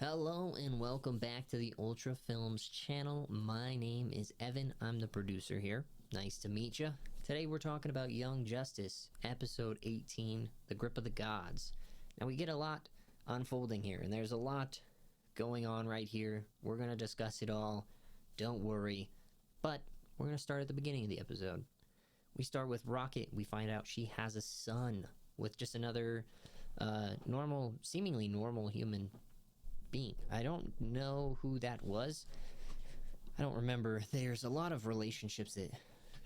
Hello and welcome back to the Ultra Films channel. My name is Evan. I'm the producer here. Nice to meet you. Today we're talking about Young Justice, episode 18, The Grip of the Gods. Now we get a lot unfolding here, and there's a lot going on right here. We're going to discuss it all. Don't worry. But we're going to start at the beginning of the episode. We start with Rocket. We find out she has a son with just another seemingly normal human being. I don't know who that was. I don't remember. There's a lot of relationships that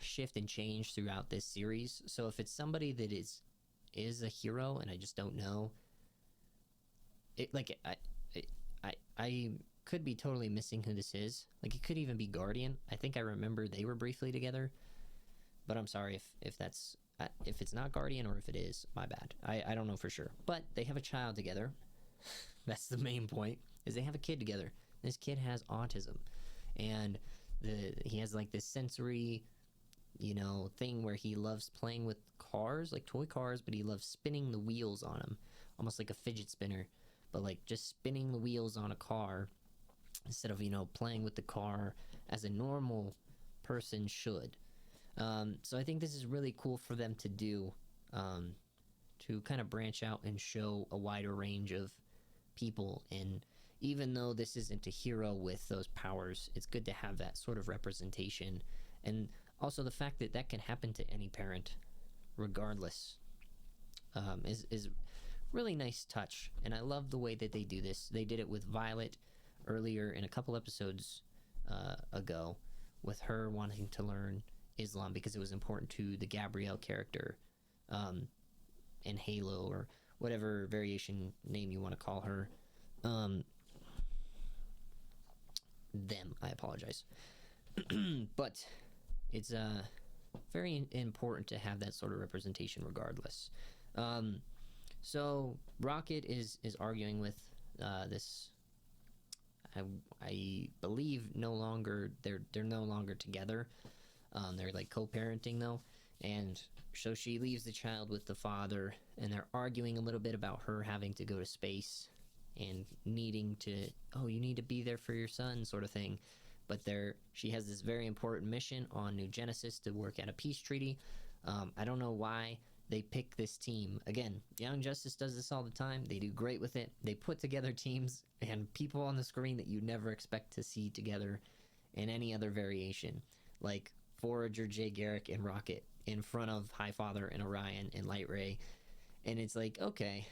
shift and change throughout this series. So if it's somebody that is a hero and I just don't know, I could be totally missing who this is. Like, it could even be Guardian. I think I remember they were briefly together, but I'm sorry if it's not Guardian, or if it is, my bad. I don't know for sure. But they have a child together. That's the main point, is they have a kid together. This kid has autism, and he has like this sensory, thing where he loves playing with cars, like toy cars, but he loves spinning the wheels on them, almost like a fidget spinner, but like just spinning the wheels on a car instead of, playing with the car as a normal person should. So I think this is really cool for them to do, to kind of branch out and show a wider range of people. And even though this isn't a hero with those powers, it's good to have that sort of representation, and also the fact that that can happen to any parent regardless, is really nice touch. And I love the way that they do this. They did it with Violet earlier in a couple episodes ago, with her wanting to learn Islam because it was important to the Gabrielle character in Halo, or whatever variation name you want to call her. I apologize. But it's very important to have that sort of representation regardless. So Rocket is arguing with this, I believe, no longer they're no longer together. They're like co-parenting though. And so she leaves the child with the father, and they're arguing a little bit about her having to go to space and needing to, you need to be there for your son, sort of thing. But she has this very important mission on New Genesis to work at a peace treaty. I don't know why they pick this team. Again, Young Justice does this all the time. They do great with it. They put together teams and people on the screen that you never expect to see together in any other variation. Like Forager, Jay Garrick, and Rocket in front of Highfather and Orion and Light Ray. And it's like, okay,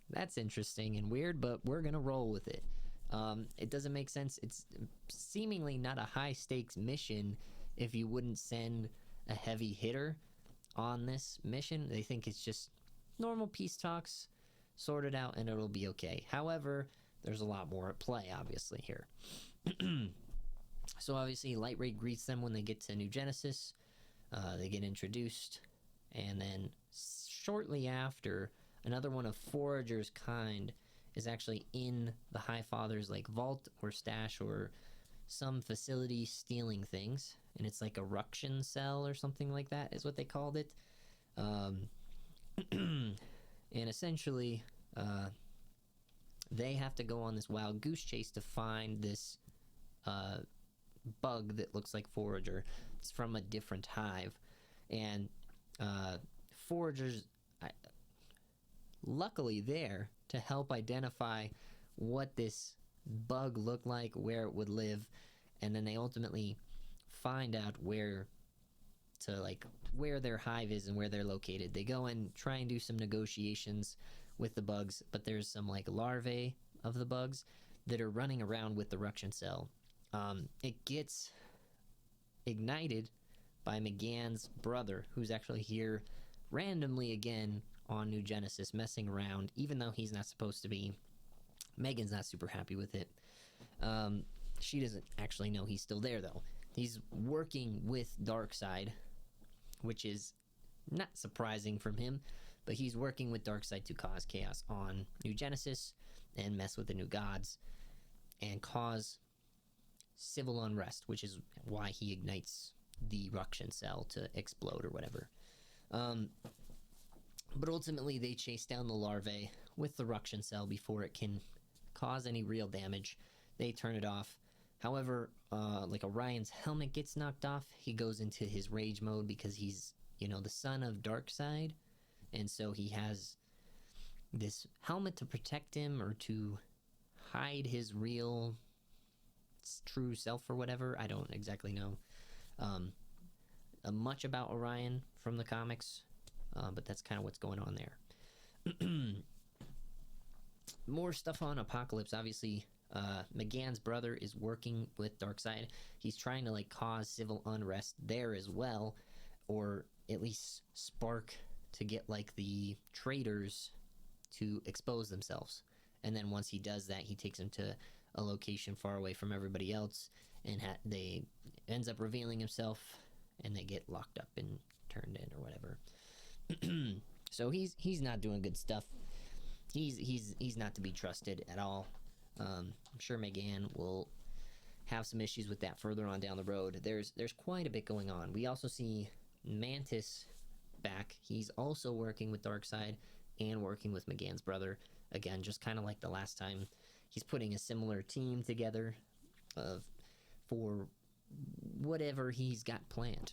that's interesting and weird, but we're gonna roll with it. It doesn't make sense. It's seemingly not a high stakes mission if you wouldn't send a heavy hitter on this mission. They think it's just normal peace talks, sort it out, and it'll be okay. However, there's a lot more at play, obviously, here. So obviously Light Ray greets them when they get to New Genesis. They get introduced, and then shortly after, another one of Forager's kind is actually in the Highfather's like vault or stash or some facility stealing things, and it's like a ruction cell or something like that is what they called it. And essentially they have to go on this wild goose chase to find this bug that looks like Forager. It's from a different hive, and Forager's luckily there to help identify what this bug looked like, where it would live, and then they ultimately find out where their hive is and where they're located. They go and try and do some negotiations with the bugs, but there's some like larvae of the bugs that are running around with the ruction cell. It gets ignited by McGann's brother, who's actually here randomly again on New Genesis, messing around, even though he's not supposed to be. Megan's not super happy with it. She doesn't actually know he's still there, though. He's working with Darkseid, which is not surprising from him, but he's working with Darkseid to cause chaos on New Genesis and mess with the new gods and cause civil unrest, which is why he ignites the ruction cell to explode or whatever. But ultimately they chase down the larvae with the ruction cell before it can cause any real damage. They turn it off. However, like Orion's helmet gets knocked off, he goes into his rage mode because he's, the son of Darkseid, and so he has this helmet to protect him or to hide his real true self or whatever. I don't exactly know much about Orion from the comics, but that's kind of what's going on there. More stuff on Apocalypse. Obviously, McGann's brother is working with Darkseid. He's trying to like cause civil unrest there as well, or at least spark to get like the traitors to expose themselves. And then once he does that, he takes them to a location far away from everybody else, and they ends up revealing himself, and they get locked up and turned in or whatever. So he's not doing good stuff. He's not to be trusted at all. I'm sure McGann will have some issues with that further on down the road. There's quite a bit going on. We also see Mantis back. He's also working with Darkseid and working with McGann's brother. Again, just kind of like the last time, he's putting a similar team together for whatever he's got planned,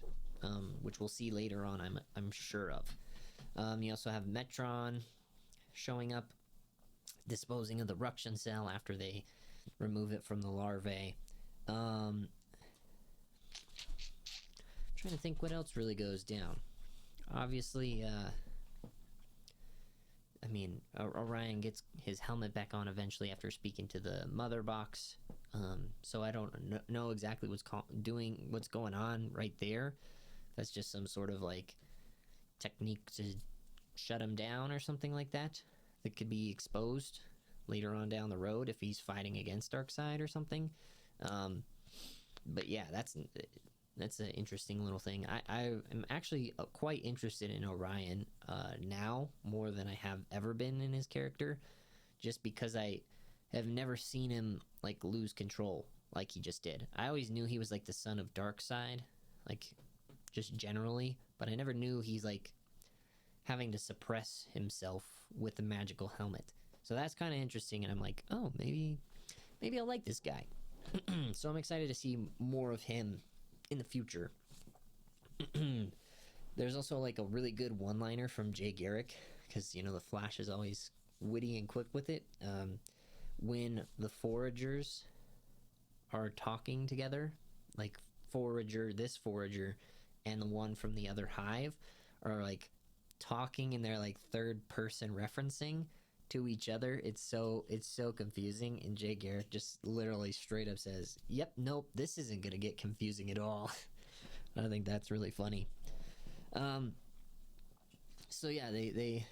which we'll see later on, I'm sure of. You also have Metron showing up, disposing of the Ruction cell after they remove it from the larvae. Trying to think what else really goes down. Obviously, Orion gets his helmet back on eventually after speaking to the Mother Box. So I don't know exactly what's going on right there. That's just some sort of like technique to shut him down or something like that could be exposed later on down the road if he's fighting against Darkseid or something. But yeah, that's an interesting little thing. I am actually quite interested in Orion now more than I have ever been in his character, just because I have never seen him like lose control like he just did. I always knew he was like the son of Darkseid, like just generally, but I never knew he's like having to suppress himself with the magical helmet. So that's kind of interesting, and I'm like, oh, maybe I'll like this guy. So I'm excited to see more of him in the future. There's also like a really good one-liner from Jay Garrick, because the Flash is always witty and quick with it. When the Foragers are talking together, like this Forager and the one from the other hive are like talking in their like third person referencing to each other, it's so confusing, and Jay Garrick just literally straight up says, yep, nope, this isn't gonna get confusing at all. I think that's really funny. So yeah, they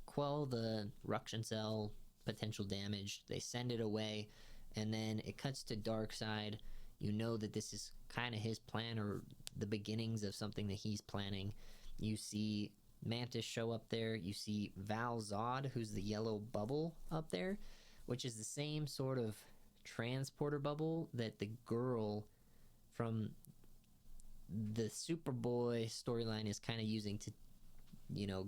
quell the Ruction cell potential damage, they send it away, and then it cuts to Darkseid. You know that this is kind of his plan, or the beginnings of something that he's planning. You see Mantis show up there. You see Val-Zod, who's the yellow bubble up there, which is the same sort of transporter bubble that the girl from the Superboy storyline is kind of using to,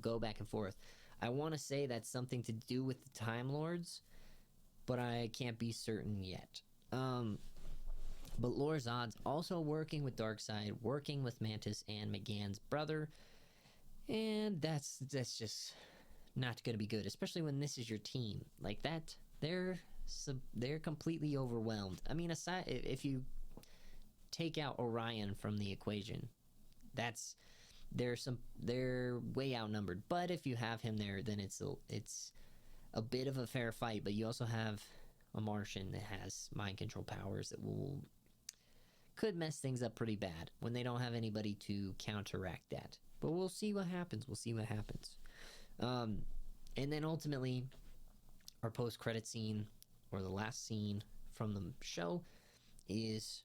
go back and forth. I want to say that's something to do with the Time Lords, but I can't be certain yet. But Lor-Zod's also working with Darkseid, working with Mantis and McGann's brother, and that's just not going to be good, especially when this is your team. Like that, they're completely overwhelmed. I mean, aside if you take out Orion from the equation, they're way outnumbered. But if you have him there, then it's a bit of a fair fight. But you also have a Martian that has mind control powers that could mess things up pretty bad when they don't have anybody to counteract that. But we'll see what happens. And then ultimately, our post-credit scene, or the last scene from the show, is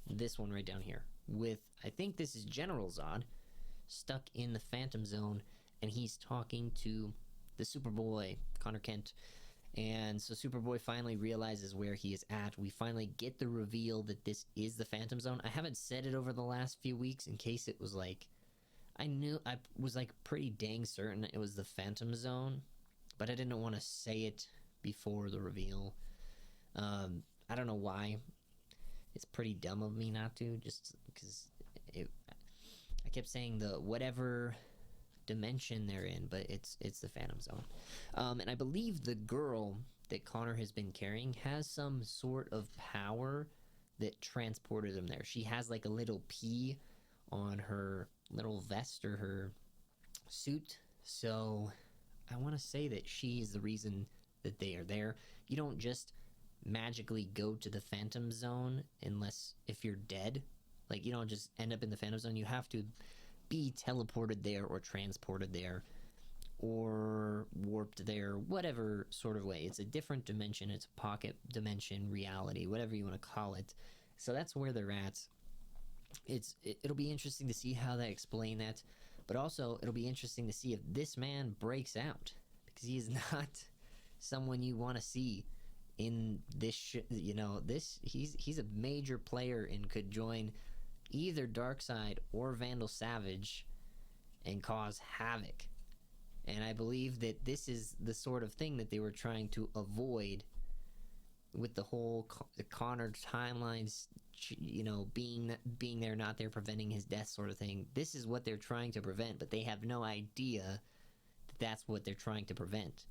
this one right down here. With, I think this is General Zod, stuck in the Phantom Zone, and he's talking to the Superboy, Connor Kent. And so Superboy finally realizes where he is at. We finally get the reveal that this is the Phantom Zone. I haven't said it over the last few weeks in case it was like, I was like pretty dang certain it was the Phantom Zone, but I didn't want to say it before the reveal. I don't know why. It's pretty dumb of me not to, just because I kept saying the whatever dimension they're in, but it's the Phantom Zone. And I believe the girl that Connor has been carrying has some sort of power that transported him there. She has like a little P on her little vest or her suit. So I want to say that she is the reason that they are there. You don't just magically go to the Phantom Zone unless if you're dead. Like, you don't just end up in the Phantom Zone. You have to be teleported there or transported there or warped there, whatever sort of way. It's a different dimension. It's a pocket dimension, reality, whatever you want to call it. So that's where they're at. It'll be interesting to see how they explain that, but also it'll be interesting to see if this man breaks out, because he is not someone you want to see in this. He's a major player and could join either Darkseid or Vandal Savage and cause havoc. And I believe that this is the sort of thing that they were trying to avoid with the whole Connor timelines, being there, not there, preventing his death sort of thing. This is what they're trying to prevent, but they have no idea that that's what they're trying to prevent.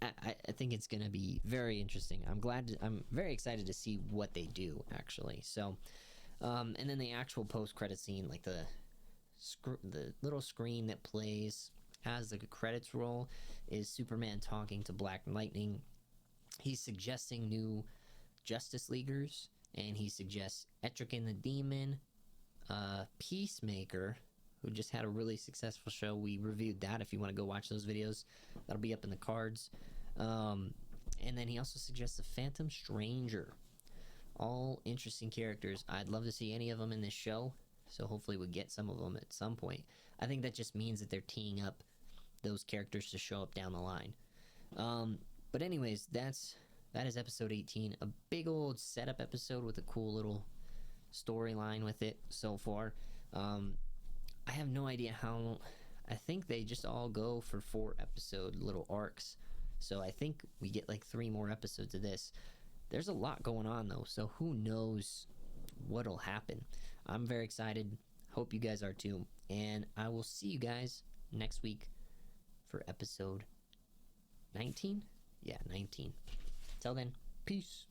I think it's going to be very interesting. I'm very excited to see what they do, actually. So, and then the actual post-credit scene, like the little screen that plays as the credits roll, is Superman talking to Black Lightning. He's suggesting new Justice Leaguers, and he suggests Etrigan the Demon, Peacemaker, who just had a really successful show. We reviewed that. If you want to go watch those videos, that'll be up in the cards. And then he also suggests a Phantom Stranger. All interesting characters. I'd love to see any of them in this show, so hopefully we'll get some of them at some point. I think that just means that they're teeing up those characters to show up down the line. But anyways, that is episode 18. A big old setup episode with a cool little storyline with it so far. I have no idea how. I think they just all go for 4 episode little arcs. So I think we get like 3 more episodes of this. There's a lot going on though, so who knows what'll happen. I'm very excited. Hope you guys are too. And I will see you guys next week for episode 19? Yeah, 19. Till then, peace.